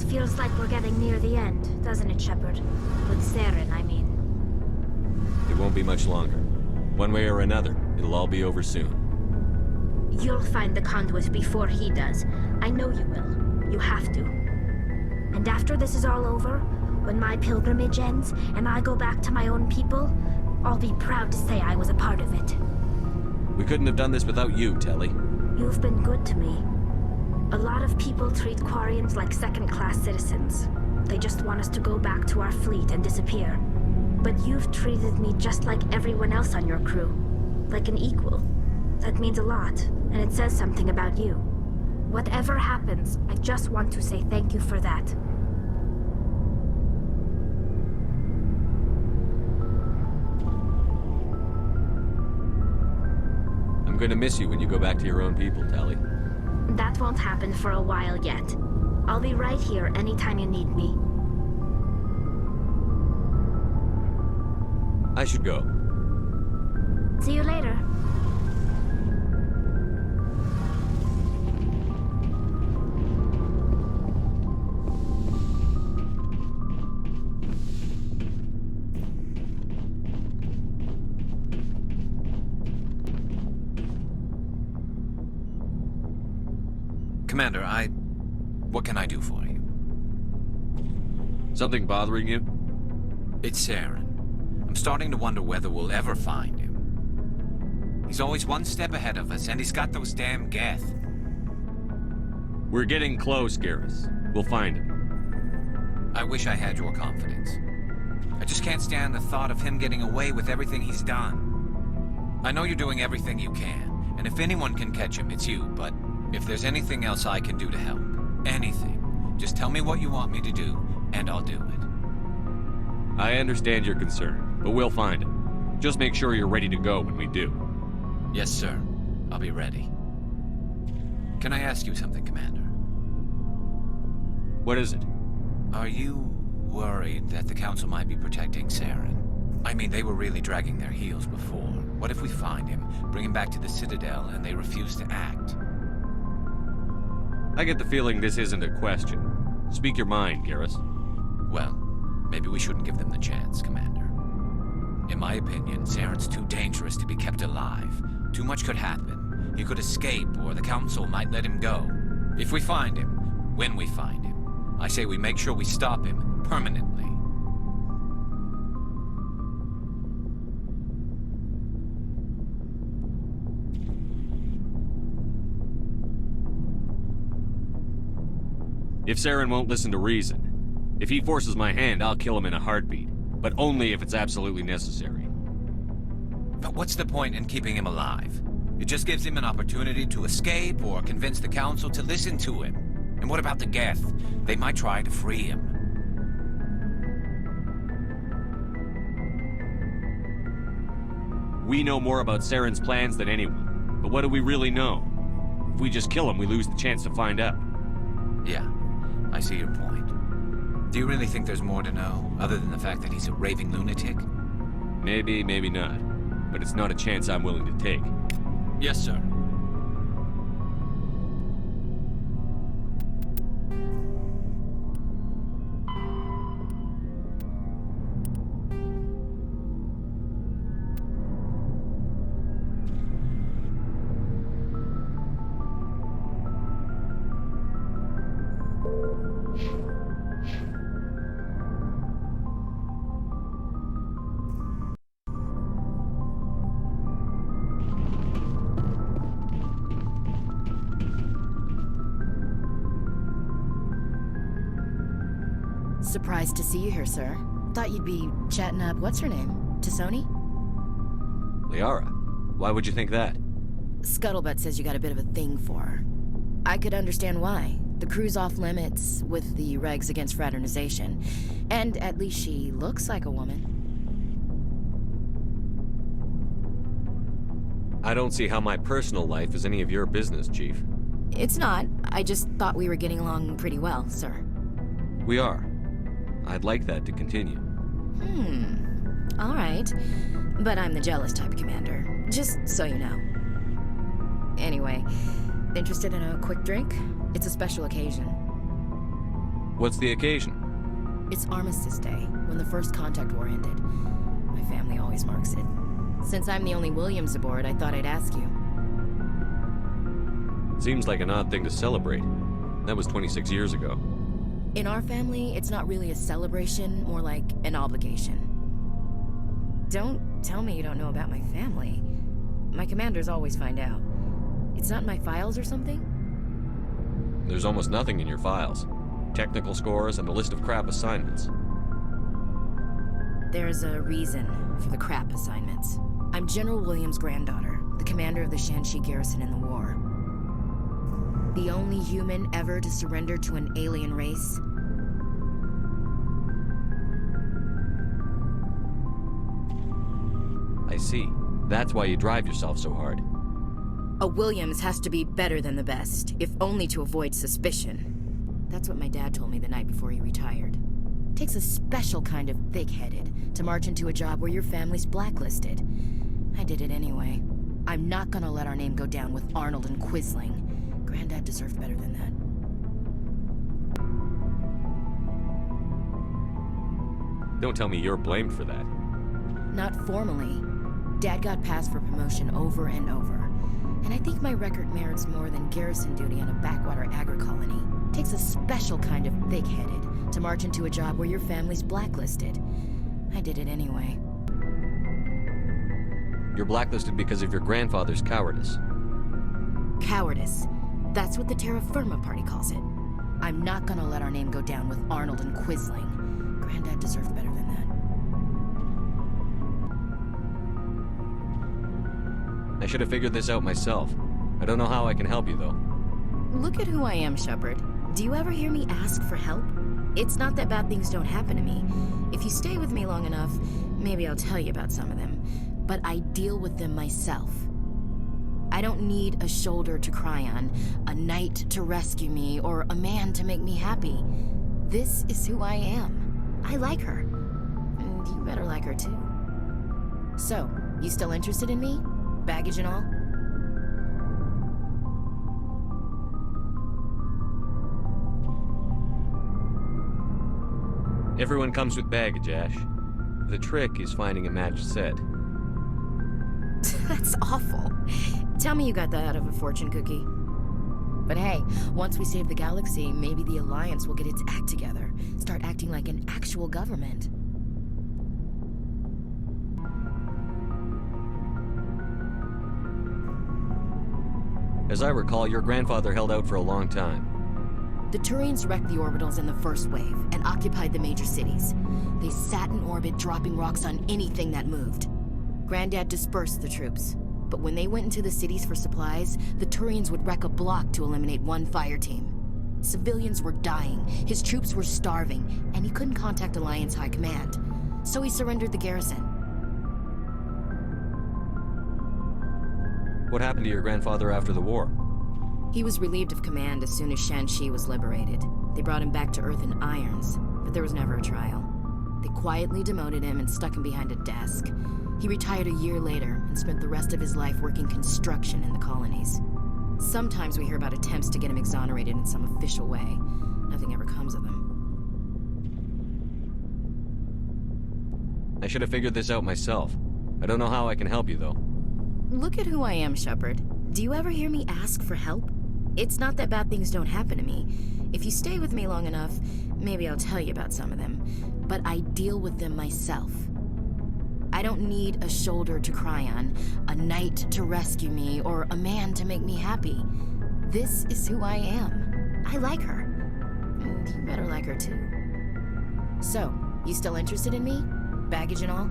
Feels like we're getting near the end, doesn't it, Shepard? With Saren, I mean. It won't be much longer. One way or another, it'll all be over soon. You'll find the conduit before he does. I know you will. You have to. And after this is all over, when my pilgrimage ends, and I go back to my own people, I'll be proud to say I was a part of it. We couldn't have done this without you, Telly. You've been good to me. A lot of people treat quarians like second-class citizens. They just want us to go back to our fleet and disappear. But you've treated me just like everyone else on your crew. Like an equal. That means a lot, and it says something about you. Whatever happens, I just want to say thank you for that. I'm gonna miss you when you go back to your own people, Telly. That won't happen for a while yet. I'll be right here anytime you need me. I should go. See you later. Commander, what can I do for you? Something bothering you? It's Saren. I'm starting to wonder whether we'll ever find him. He's always one step ahead of us, and he's got those damn geth. We're getting close, Garrus. We'll find him. I wish I had your confidence. I just can't stand the thought of him getting away with everything he's done. I know you're doing everything you can, and if anyone can catch him, it's you, but if there's anything else I can do to help, anything, just tell me what you want me to do, and I'll do it. I understand your concern, but we'll find him. Just make sure you're ready to go when we do. Yes, sir. I'll be ready. Can I ask you something, Commander? What is it? Are you worried that the Council might be protecting Saren? I mean, they were really dragging their heels before. What if we find him, bring him back to the Citadel, and they refuse to act? I get the feeling this isn't a question. Speak your mind, Garrus. Well, maybe we shouldn't give them the chance, Commander. In my opinion, Saren's too dangerous to be kept alive. Too much could happen. He could escape, or the Council might let him go. If we find him, when we find him, I say we make sure we stop him permanently. If Saren won't listen to reason, if he forces my hand, I'll kill him in a heartbeat. But only if it's absolutely necessary. But what's the point in keeping him alive? It just gives him an opportunity to escape or convince the Council to listen to him. And what about the geth? They might try to free him. We know more about Saren's plans than anyone. But what do we really know? If we just kill him, we lose the chance to find out. Yeah, I see your point. Do you really think there's more to know, other than the fact that he's a raving lunatic? Maybe, maybe not. But it's not a chance I'm willing to take. Yes, sir. Surprised to see you here, sir. Thought you'd be chatting up what's-her-name? T'Soni? Liara, why would you think that? Scuttlebutt says you got a bit of a thing for her. I could understand why. The crew's off limits with the regs against fraternization. And at least she looks like a woman. I don't see how my personal life is any of your business, Chief. It's not. I just thought we were getting along pretty well, sir. We are. I'd like that to continue. All right. But I'm the jealous type, Commander. Just so you know. Anyway, interested in a quick drink? It's a special occasion. What's the occasion? It's Armistice Day, when the first contact war ended. My family always marks it. Since I'm the only Williams aboard, I thought I'd ask you. Seems like an odd thing to celebrate. That was 26 years ago. In our family, it's not really a celebration, more like an obligation. Don't tell me you don't know about my family. My commanders always find out. It's not in my files or something? There's almost nothing in your files. Technical scores and a list of crap assignments. There's a reason for the crap assignments. I'm General Williams' granddaughter, the commander of the Shanxi garrison in the war. The only human ever to surrender to an alien race. I see. That's why you drive yourself so hard. A Williams has to be better than the best, if only to avoid suspicion. That's what my dad told me the night before he retired. Takes a special kind of thick-headed to march into a job where your family's blacklisted. I did it anyway. I'm not gonna let our name go down with Arnold and Quisling. Granddad deserved better than that. Don't tell me you're blamed for that. Not formally. Dad got passed for promotion over and over. And I think my record merits more than garrison duty on a backwater agri-colony. Takes a special kind of thick-headed to march into a job where your family's blacklisted. I did it anyway. You're blacklisted because of your grandfather's cowardice. Cowardice. That's what the Terra Firma Party calls it. I'm not gonna let our name go down with Arnold and Quisling. Granddad deserved better than that. I should have figured this out myself. I don't know how I can help you, though. Look at who I am, Shepard. Do you ever hear me ask for help? It's not that bad things don't happen to me. If you stay with me long enough, maybe I'll tell you about some of them. But I deal with them myself. I don't need a shoulder to cry on, a knight to rescue me, or a man to make me happy. This is who I am. I like her. And you better like her too. So, you still interested in me? Baggage and all? Everyone comes with baggage, Ash. The trick is finding a matched set. That's awful. Tell me you got that out of a fortune cookie. But hey, once we save the galaxy, maybe the Alliance will get its act together. Start acting like an actual government. As I recall, your grandfather held out for a long time. The Turians wrecked the orbitals in the first wave and occupied the major cities. They sat in orbit, dropping rocks on anything that moved. Granddad dispersed the troops, but when they went into the cities for supplies, the Turians would wreck a block to eliminate one fire team. Civilians were dying, his troops were starving, and he couldn't contact Alliance High Command. So he surrendered the garrison. What happened to your grandfather after the war? He was relieved of command as soon as Shanxi was liberated. They brought him back to Earth in irons, but there was never a trial. They quietly demoted him and stuck him behind a desk. He retired a year later and spent the rest of his life working construction in the colonies. Sometimes we hear about attempts to get him exonerated in some official way. Nothing ever comes of them. I should have figured this out myself. I don't know how I can help you, though. Look at who I am, Shepard. Do you ever hear me ask for help? It's not that bad things don't happen to me. If you stay with me long enough, maybe I'll tell you about some of them. But I deal with them myself. I don't need a shoulder to cry on, a knight to rescue me, or a man to make me happy. This is who I am. I like her. And you better like her too. So, you still interested in me? Baggage and all?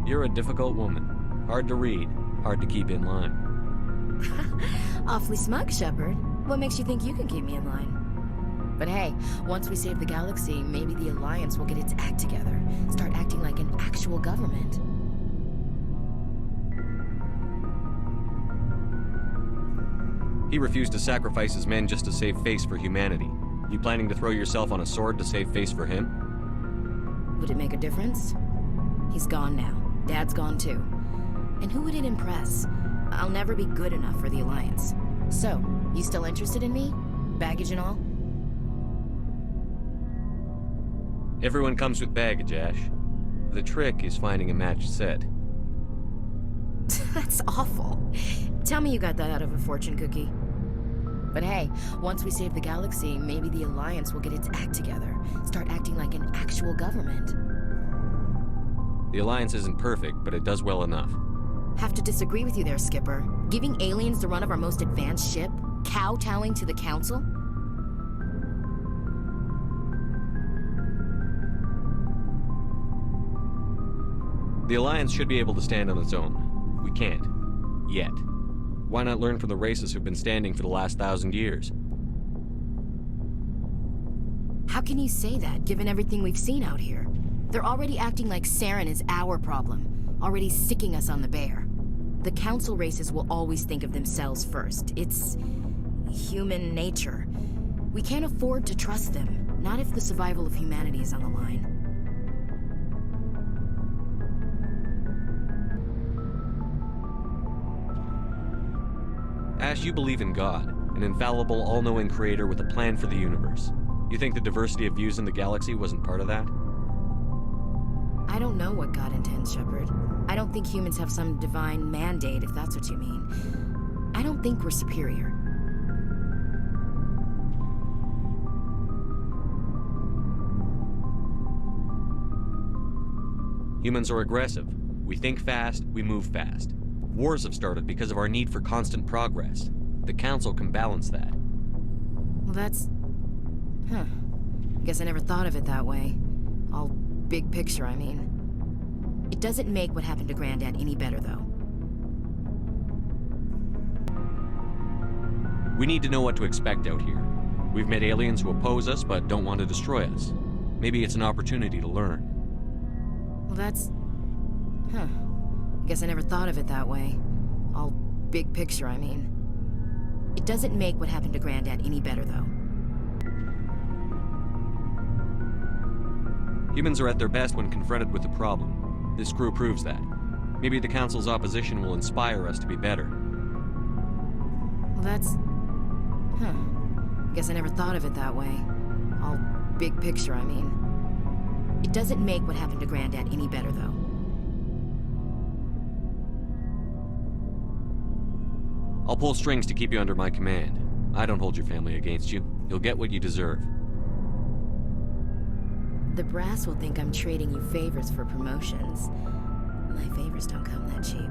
You're a difficult woman. Hard to read, hard to keep in line. Awfully smug, Shepard. What makes you think you can keep me in line? But hey, once we save the galaxy, maybe the Alliance will get its act together. Start acting like an actual government. He refused to sacrifice his men just to save face for humanity. You planning to throw yourself on a sword to save face for him? Would it make a difference? He's gone now. Dad's gone too. And who would it impress? I'll never be good enough for the Alliance. So, you still interested in me? Baggage and all? Everyone comes with baggage, Ash. The trick is finding a matched set. That's awful. Tell me you got that out of a fortune cookie. But hey, once we save the galaxy, maybe the Alliance will get its act together. Start acting like an actual government. The Alliance isn't perfect, but it does well enough. Have to disagree with you there, Skipper. Giving aliens the run of our most advanced ship? Kowtowing to the Council? The Alliance should be able to stand on its own. We can't. Yet. Why not learn from the races who've been standing for the last 1,000 years? How can you say that, given everything we've seen out here? They're already acting like Saren is our problem, already sicking us on the bear. The Council races will always think of themselves first. It's human nature. We can't afford to trust them, not if the survival of humanity is on the line. Ash, you believe in God, an infallible, all-knowing creator with a plan for the universe. You think the diversity of views in the galaxy wasn't part of that? I don't know what God intends, Shepard. I don't think humans have some divine mandate, if that's what you mean. I don't think we're superior. Humans are aggressive. We think fast, we move fast. Wars have started because of our need for constant progress. The Council can balance that. Well, that's... Huh. Guess I never thought of it that way. All big picture, I mean. It doesn't make what happened to Granddad any better, though. We need to know what to expect out here. We've met aliens who oppose us but don't want to destroy us. Maybe it's an opportunity to learn. Well, that's... Huh. Guess I never thought of it that way. All big picture, I mean. It doesn't make what happened to Granddad any better, though. Humans are at their best when confronted with a problem. This crew proves that. Maybe the Council's opposition will inspire us to be better. Well, that's... Huh. Guess I never thought of it that way. All big picture, I mean. It doesn't make what happened to Granddad any better, though. I'll pull strings to keep you under my command. I don't hold your family against you. You'll get what you deserve. The brass will think I'm trading you favors for promotions. My favors don't come that cheap.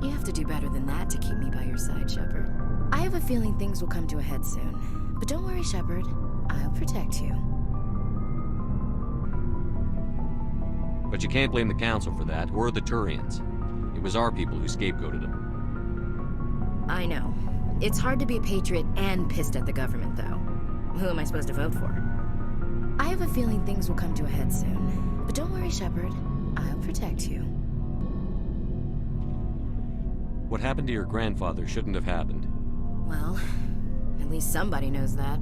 You have to do better than that to keep me by your side, Shepard. I have a feeling things will come to a head soon. But don't worry, Shepard. I'll protect you. But you can't blame the Council for that, or the Turians. It was our people who scapegoated them. I know. It's hard to be a patriot and pissed at the government, though. Who am I supposed to vote for? I have a feeling things will come to a head soon. But don't worry, Shepard. I'll protect you. What happened to your grandfather shouldn't have happened. Well, at least somebody knows that.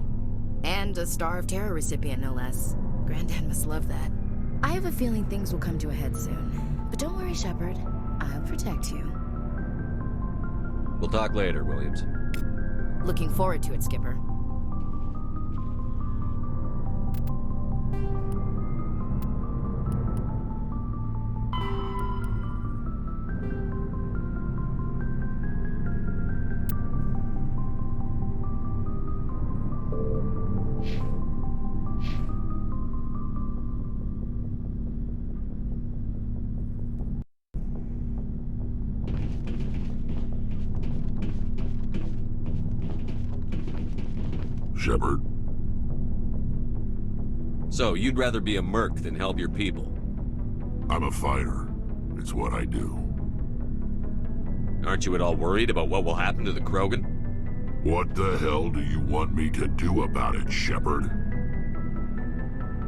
And a Star of Terror recipient, no less. Granddad must love that. I have a feeling things will come to a head soon. But don't worry, Shepard. I'll protect you. We'll talk later, Williams. Looking forward to it, Skipper. Shepard. So, you'd rather be a merc than help your people? I'm a fighter. It's what I do. Aren't you at all worried about what will happen to the Krogan? What the hell do you want me to do about it, Shepard?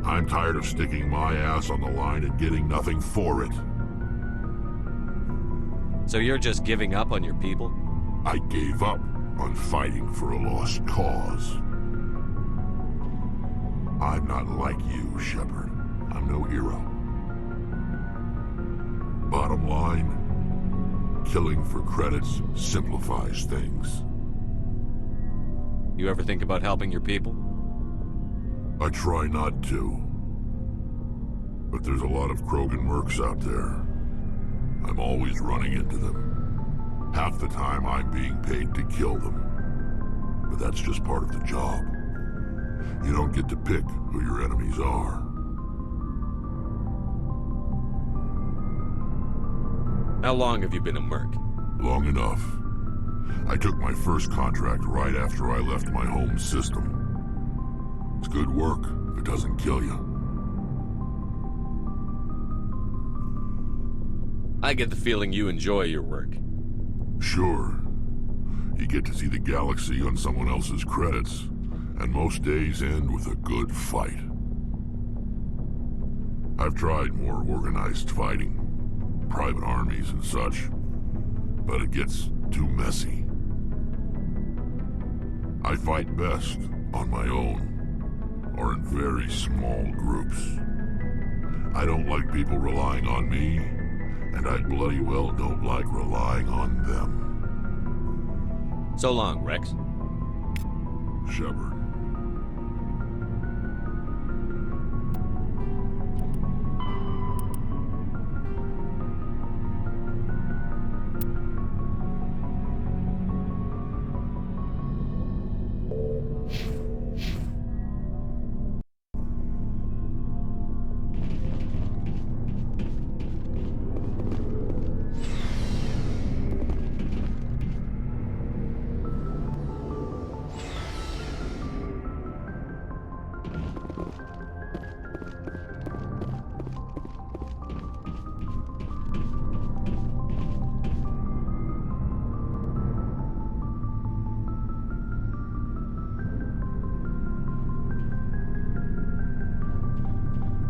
I'm tired of sticking my ass on the line and getting nothing for it. So you're just giving up on your people? I gave up on fighting for a lost cause. I'm not like you, Shepard. I'm no hero. Bottom line, killing for credits simplifies things. You ever think about helping your people? I try not to. But there's a lot of krogan mercs out there. I'm always running into them. Half the time I'm being paid to kill them. But that's just part of the job. You don't get to pick who your enemies are. How long have you been a merc? Long enough. I took my first contract right after I left my home system. It's good work if it doesn't kill you. I get the feeling you enjoy your work. Sure. You get to see the galaxy on someone else's credits, and most days end with a good fight. I've tried more organized fighting, private armies and such, but it gets too messy. I fight best on my own, or in very small groups. I don't like people relying on me, and I bloody well don't like relying on them. So long, Rex. Shepard.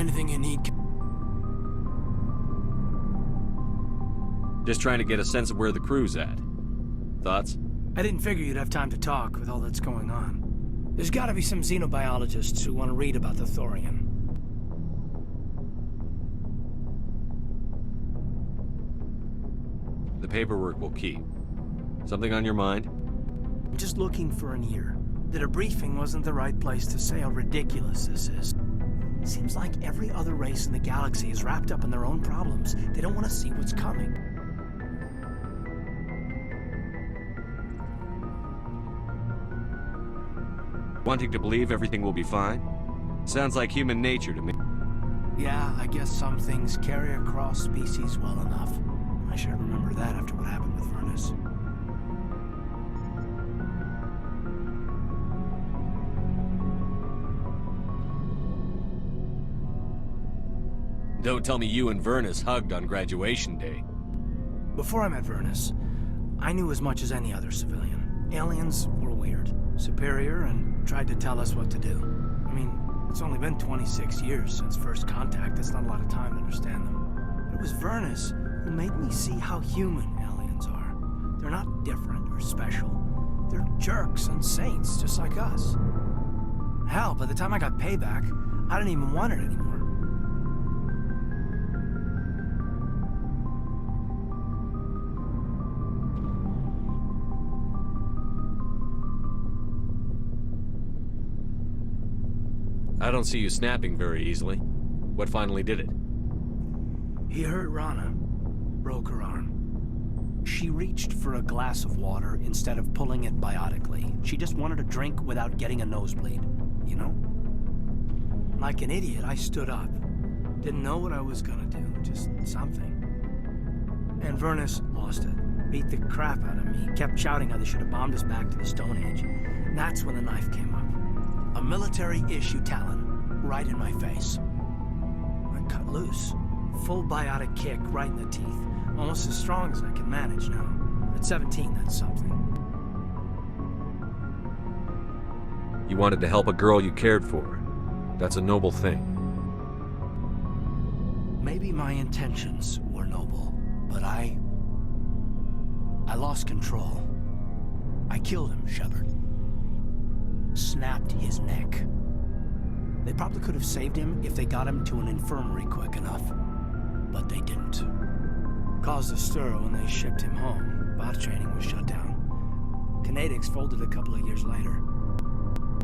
Anything you need? Just trying to get a sense of where the crew's at. Thoughts? I didn't figure you'd have time to talk with all that's going on. There's gotta be some xenobiologists who want to read about the Thorian. The paperwork will keep. Something on your mind? I'm just looking for an ear. The debriefing wasn't the right place to say how ridiculous this is. Seems like every other race in the galaxy is wrapped up in their own problems. They don't want to see what's coming. Wanting to believe everything will be fine? Sounds like human nature to me. Yeah, I guess some things carry across species well enough. I should remember that after what happened with Furnace. Don't tell me you and Vernus hugged on graduation day. Before I met Vernus, I knew as much as any other civilian. Aliens were weird, superior, and tried to tell us what to do. I mean, it's only been 26 years since first contact. That's not a lot of time to understand them. But it was Vernus who made me see how human aliens are. They're not different or special. They're jerks and saints, just like us. Hell, by the time I got payback, I didn't even want it anymore. I don't see you snapping very easily. What finally did it? He hurt Rana. Broke her arm. She reached for a glass of water instead of pulling it biotically. She just wanted a drink without getting a nosebleed, you know? Like an idiot, I stood up. Didn't know what I was gonna do, just something. And Vernus lost it. Beat the crap out of me. Kept shouting how they should have bombed us back to the Stone Age. And that's when the knife came up. A military-issue talon, right in my face. I cut loose. Full biotic kick right in the teeth. Almost as strong as I can manage now. At 17, that's something. You wanted to help a girl you cared for. That's a noble thing. Maybe my intentions were noble, but I lost control. I killed him, Shepard. Snapped his neck. They probably could have saved him if they got him to an infirmary quick enough. But they didn't. Caused a stir when they shipped him home. Bot training was shut down. Kinetics folded a couple of years later.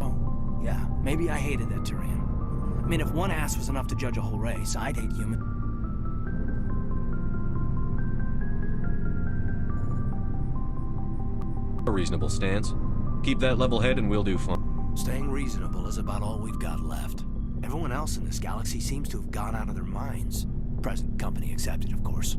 Oh, yeah, maybe I hated that Turian. mean, if one ass was enough to judge a whole race, I'd hate human. A reasonable stance. Keep that level head and we'll do fine. Staying reasonable is about all we've got left. Everyone else in this galaxy seems to have gone out of their minds. Present company accepted, of course.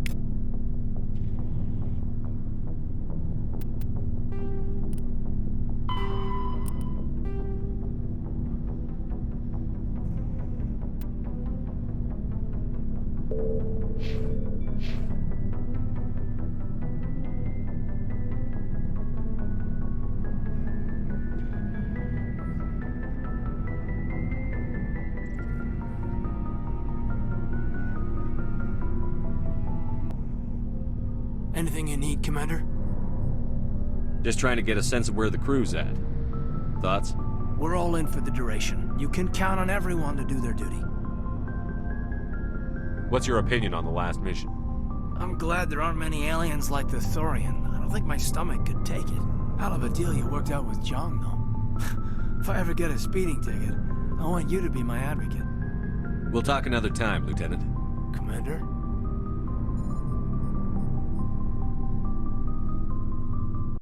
Anything you need, Commander? Just trying to get a sense of where the crew's at. Thoughts? We're all in for the duration. You can count on everyone to do their duty. What's your opinion on the last mission? I'm glad there aren't many aliens like the Thorian. I don't think my stomach could take it. Hell of a deal you worked out with Jong, though. If I ever get a speeding ticket, I want you to be my advocate. We'll talk another time, Lieutenant. Commander?